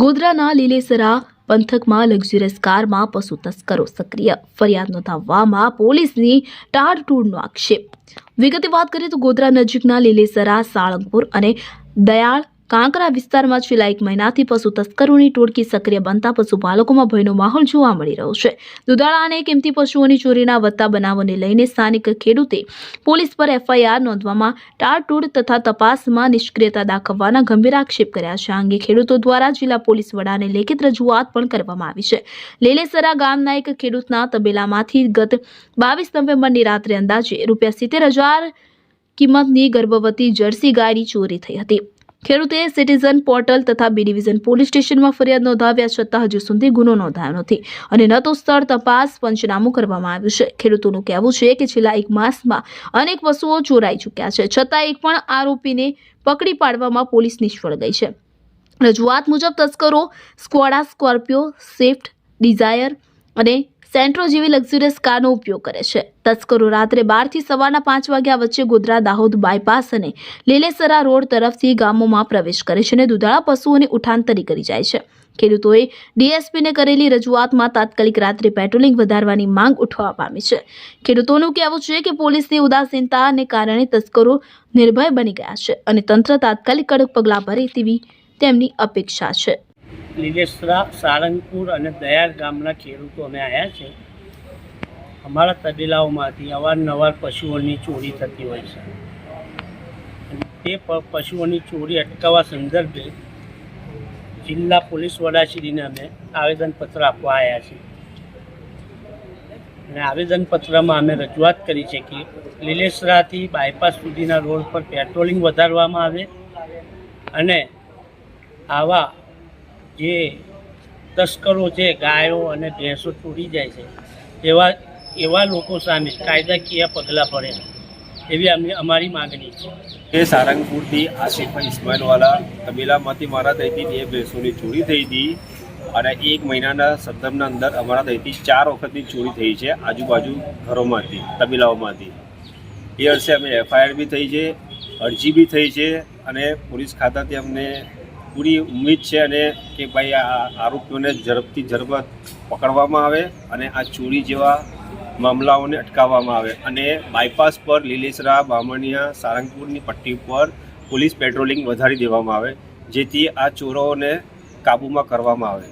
ગોધરાના લીલેસરા પંથકમાં લક્ઝરિયસ કારમાં પશુ તસ્કરો સક્રિય, ફરિયાદ નોંધાવવામાં પોલીસની તાડતોડનો આક્ષેપ। વિગતે વાત કરીએ તો ગોધરા નજીકના લીલેસરા, સાળંગપુર અને દયાળ કાંકરા વિસ્તારમાં છેલ્લા 1 મહિનાથી પશુ તસ્કરોની ટોળકી સક્રિય બનતા પશુપાલકોમાં ભયનો માહોલ જોવા મળી રહ્યો છે। દુધાળા અને કિંમતી પશુઓની ચોરીના વધતા બનાવોને લઈને સ્થાનિક ખેડૂતે પોલીસ પર FIR નોંધવામાં તાડતોડ તથા તપાસમાં નિષ્ક્રિયતા દાખવવાના ગંભીર આક્ષેપ કર્યા છે। આ અંગે ખેડૂતો દ્વારા જિલ્લા પોલીસ વડાને લેખિત રજૂઆત પણ કરવામાં આવી છે। લીલેસરા ગામના એક ખેડૂતના તબેલામાંથી ગત 22 નવેમ્બરની રાત્રે અંદાજે ₹70,000 કિંમતની ગર્ભવતી જર્સી ગાયની ચોરી થઈ હતી। ખેડૂતે સિટીઝન પોર્ટલ તથા B ડિવિઝન પોલીસ સ્ટેશનમાં ફરિયાદ નોંધાવ્યા છતાં હજુ સુધી ગુનો નોંધાયો નથી અને ન તો સ્થળ તપાસ પંચનામું કરવામાં આવ્યું છે। ખેડૂતોનું કહેવું છે કે છેલ્લા 1 માસમાં અનેક પશુઓ ચોરાઈ ચૂક્યા છે, છતાં એક પણ આરોપીને પકડી પાડવામાં પોલીસ નિષ્ફળ ગઈ છે। રજૂઆત મુજબ તસ્કરો સ્કોડા, સ્કોર્પિયો, સ્વિફ્ટ ડિઝાયર અને સેન્ટ્રો જેવી લક્ઝરિયસ કારનો ઉપયોગ કરે છે। તસ્કરો રાત્રે 12 થી સવારના 5 વાગ્યા વચ્ચે ગોધરા દાહોદ બાયપાસ અને લીલેસરા રોડ તરફથી ગામોમાં પ્રવેશ કરે છે અને દુધાળા પશુઓની ઉઠાંતરી કરી જાય છે। ખેડૂતોએ DSPને કરેલી રજૂઆતમાં તાત્કાલિક રાત્રે પેટ્રોલિંગ વધારવાની માંગ ઉઠવા પામી છે। ખેડૂતોનું કહેવું છે કે પોલીસની ઉદાસીનતાને કારણે તસ્કરો નિર્ભય બની ગયા છે અને તંત્ર તાત્કાલિક કડક પગલાં ભરે તેવી તેમની અપેક્ષા છે। લીલેસરા, સાળંગપુર અને દયાળ ગામના ખેડૂતો અમે આવ્યા છે। અમારા તબેલાઓમાંથી અવારનવાર પશુઓની ચોરી થતી હોય છે અને તે પશુઓની ચોરી અટકાવવા સંદર્ભે જિલ્લા પોલીસ વડાશ્રીને અમે આવેદનપત્ર આપવા આવ્યા છીએ અને આવેદનપત્રમાં અમે રજૂઆત કરી છે કે લીલેસરાથી બાયપાસ સુધીના રોડ પર પેટ્રોલિંગ વધારવામાં આવે અને આવા જે તસ્કરો છે, ગાયો અને ભેંસો ચોરી જાય છે એવા લોકો સામે કાયદાકીય પગલાં ભરે એવી અમારી માગણી છે। એ સારંગપુરથી આસિફ ઇસ્માઇલવાલા તબેલામાંથી મારા ત્યાંથી 2 ભેંસોની ચોરી થઈ હતી અને 1 મહિનાના સંદર્ભના અંદર અમારા ત્યાંથી 4 વખતની ચોરી થઈ છે આજુબાજુ ઘરોમાંથી, તબેલાઓમાંથી। એ અરસે અમે FIR બી થઈ છે, અરજી બી થઈ છે અને પોલીસ ખાતાથી અમને પૂરી ઉમ્મીદ છે અને કે ભાઈ આ આરોપીઓને ઝડપથી પકડવામાં આવે અને આ ચોરી જેવા મામલાઓને અટકાવવામાં આવે અને બાયપાસ પર લીલેસરા, બામણિયા, સારંગપુરની પટ્ટી પર પોલીસ પેટ્રોલિંગ વધારી દેવામાં આવે જેથી આ ચોરોને કાબૂમાં કરવામાં આવે।